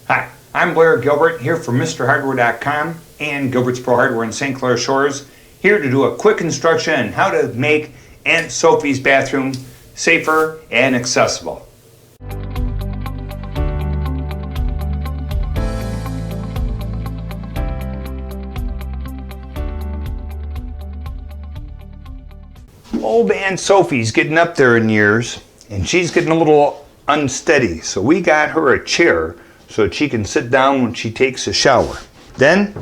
Hi, I'm Blair Gilbert here for MrHardware.com and Gilbert's Pro Hardware in St. Clair Shores, here to do a quick instruction on how to make Aunt Sophie's bathroom safer and accessible. Old Aunt Sophie's getting up there in years and she's getting a little unsteady, so we got her a chair so that she can sit down when she takes a shower. Then,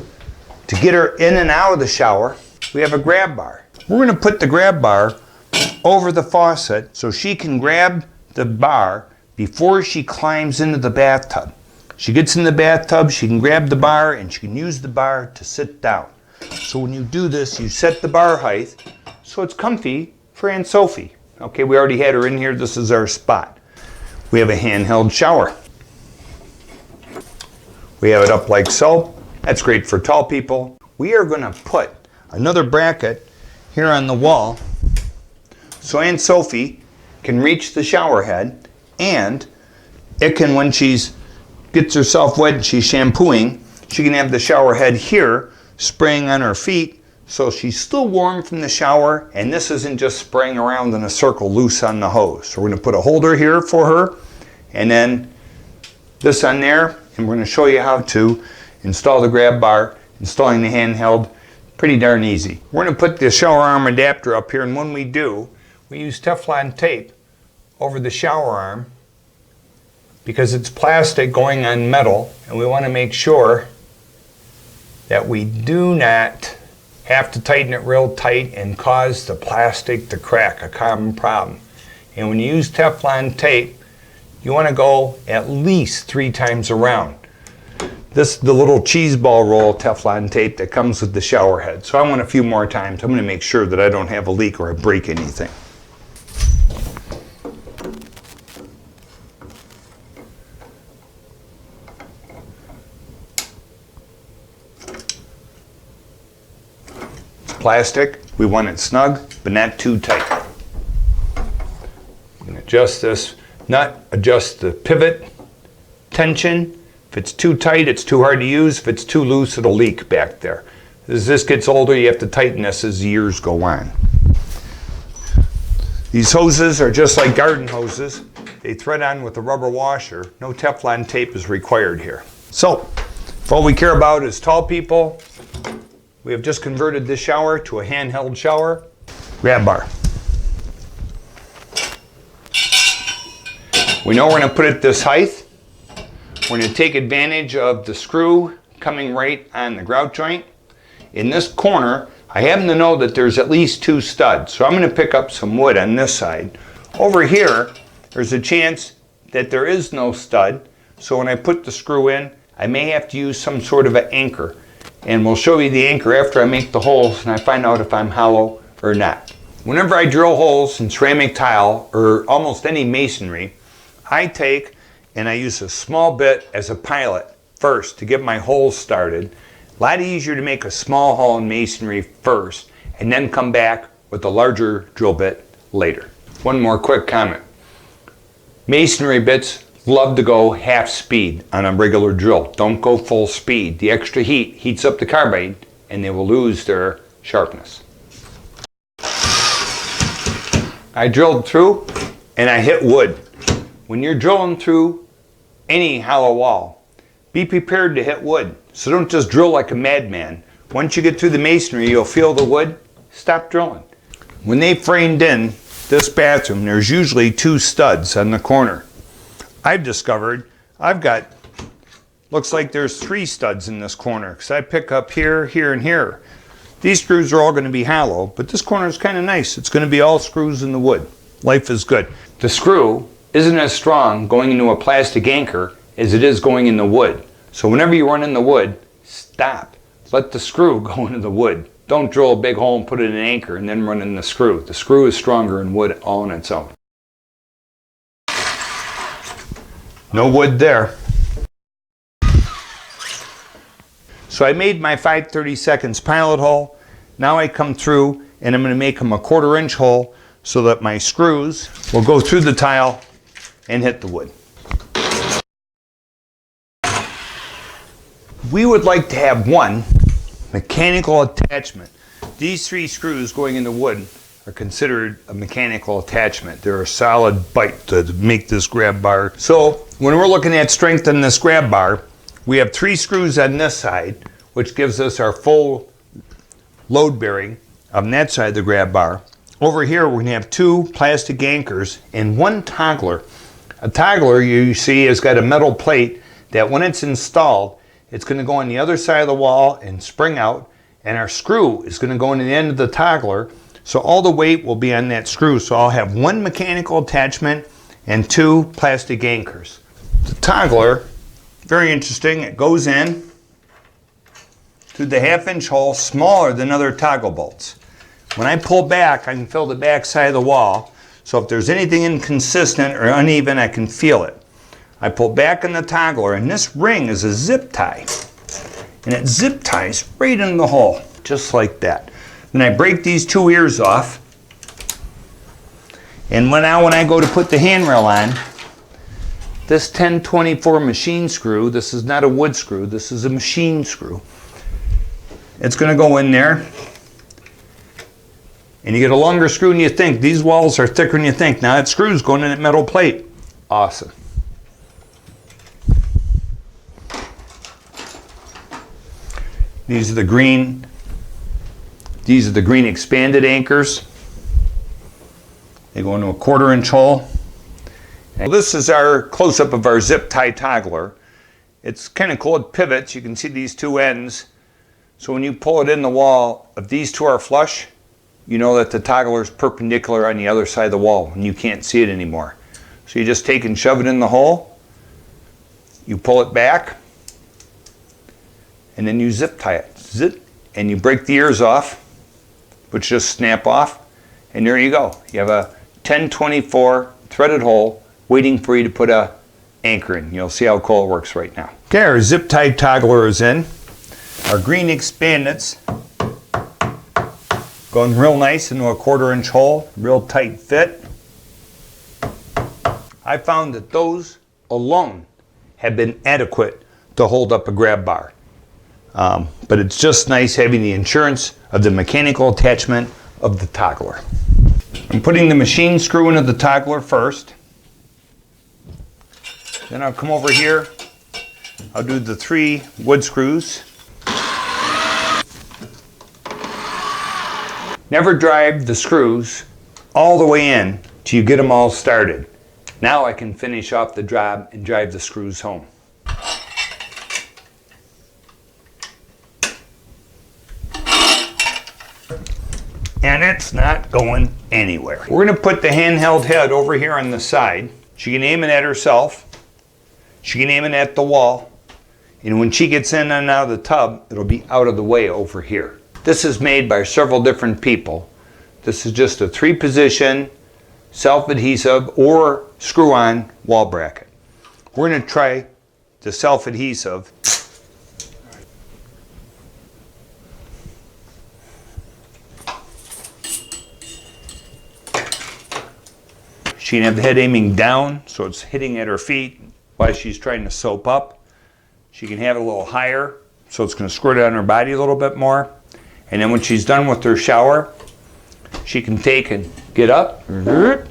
to get her in and out of the shower, we have a grab bar. We're going to put the grab bar over the faucet so she can grab the bar before she climbs into the bathtub. She gets in the bathtub, she can grab the bar and she can use the bar to sit down. So when you do this, you set the bar height so it's comfy for Aunt Sophie. Okay, we already had her in here, this is our spot. We have a handheld shower. We have it up like so. That's great for tall people. We are going to put another bracket here on the wall so Aunt Sophie can reach the shower head, and it can, when she gets herself wet and she's shampooing, she can have the shower head here spraying on her feet so she's still warm from the shower, and this isn't just spraying around in a circle loose on the hose. So we're going to put a holder here for her and then this on there, and we're going to show you how to install the grab bar, installing the handheld. Pretty darn easy. We're going to put the shower arm adapter up here, and when we do, we use Teflon tape over the shower arm because it's plastic going on metal, and we want to make sure that we do not have to tighten it real tight and cause the plastic to crack, a common problem. And when you use Teflon tape, you want to go at least 3 times around. This is the little cheese ball roll Teflon tape that comes with the shower head. So I want a few more times. I'm going to make sure that I don't have a leak or I break anything. It's plastic. We want it snug, but not too tight. I'm going to adjust this nut, adjust the pivot tension. If it's too tight, it's too hard to use. If it's too loose, it'll leak back there. As this gets older, you have to tighten this as years go on. These hoses are just like garden hoses. They thread on with a rubber washer. No Teflon tape is required here. So, if all we care about is tall people, we have just converted this shower to a handheld shower. Grab bar. We know we're going to put it this height. We're going to take advantage of the screw coming right on the grout joint. In this corner, I happen to know that there's at least 2 studs, so I'm going to pick up some wood on this side. Over here, there's a chance that there is no stud, so when I put the screw in, I may have to use some sort of an anchor. And we'll show you the anchor after I make the holes and I find out if I'm hollow or not. Whenever I drill holes in ceramic tile or almost any masonry, I take and I use a small bit as a pilot first to get my holes started. A lot easier to make a small hole in masonry first and then come back with a larger drill bit later. One more quick comment. Masonry bits love to go half speed on a regular drill. Don't go full speed. The extra heat heats up the carbide and they will lose their sharpness. I drilled through and I hit wood. When you're drilling through any hollow wall, be prepared to hit wood. So don't just drill like a madman. Once you get through the masonry, you'll feel the wood, stop drilling. When they framed in this bathroom, there's usually 2 studs on the corner. I've discovered I've got, looks like there's 3 studs in this corner because I pick up here, here, and here. These screws are all going to be hollow, but this corner is kind of nice. It's going to be all screws in the wood. Life is good. The screw isn't as strong going into a plastic anchor as it is going in the wood. So whenever you run in the wood, stop. Let the screw go into the wood. Don't drill a big hole and put it in an anchor and then run in the screw. The screw is stronger in wood all on its own. No wood there. So I made my 5/32 pilot hole. Now I come through and I'm going to make them a 1/4 inch hole so that my screws will go through the tile and hit the wood. we would like to have one mechanical attachment. These 3 screws going into wood are considered a mechanical attachment. They're a solid bite to make this grab bar. So when we're looking at strengthening this grab bar, we have 3 screws on this side, which gives us our full load bearing on that side of the grab bar. Over here we're going to have 2 plastic anchors and 1 toggler. A toggler, you see, has got a metal plate that when it's installed, it's going to go on the other side of the wall and spring out, and our screw is going to go into the end of the toggler, so all the weight will be on that screw. So I'll have 1 mechanical attachment and 2 plastic anchors. The toggler, very interesting, it goes in through the 1/2-inch hole, smaller than other toggle bolts. When I pull back, I can feel the back side of the wall, so if there's anything inconsistent or uneven, I can feel it. I pull back on the toggler, and this ring is a zip tie, and it zip ties right in the hole, just like that. Then I break these 2 ears off, and when I go to put the handrail on, this 1024 machine screw, this is not a wood screw, this is a machine screw. It's going to go in there, and you get a longer screw than you think. These walls are thicker than you think. Now that screw's going in that metal plate. Awesome. These are the green expanded anchors. They go into a 1/4-inch hole. And this is our close-up of our zip tie toggler. It's kind of cool, it pivots. You can see these 2 ends. So when you pull it in the wall, if these 2 are flush, you know that the toggler is perpendicular on the other side of the wall and you can't see it anymore. So you just take and shove it in the hole, you pull it back, and then you zip tie it. Zip, and you break the ears off, which just snap off, and there you go. You have a 1024 threaded hole waiting for you to put a anchor in. You'll see how cool it works right now. Okay, our zip tie toggler is in. Our green expandants going real nice into a 1/4-inch hole, real tight fit. I found that those alone have been adequate to hold up a grab bar. But it's just nice having the insurance of the mechanical attachment of the toggler. I'm putting the machine screw into the toggler first. Then I'll come over here. I'll do the 3 wood screws. Never drive the screws all the way in till you get them all started. Now I can finish off the job and drive the screws home. And it's not going anywhere. We're going to put the handheld head over here on the side. She can aim it at herself. She can aim it at the wall. And when she gets in and out of the tub, it'll be out of the way over here. This is made by several different people. This is just a 3-position, self-adhesive or screw-on wall bracket. We're going to try the self-adhesive. She can have the head aiming down, so it's hitting at her feet while she's trying to soap up. She can have it a little higher, so it's going to squirt it on her body a little bit more. And then when she's done with her shower, she can take and get up and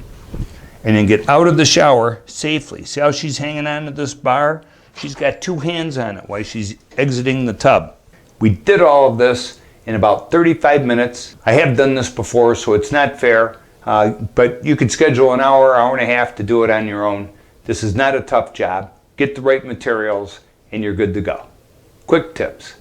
then get out of the shower safely. See how she's hanging on to this bar? She's got 2 hands on it while she's exiting the tub. We did all of this in about 35 minutes. I have done this before, so it's not fair. But you could schedule an hour, hour and a half to do it on your own. This is not a tough job. Get the right materials and you're good to go. Quick tips.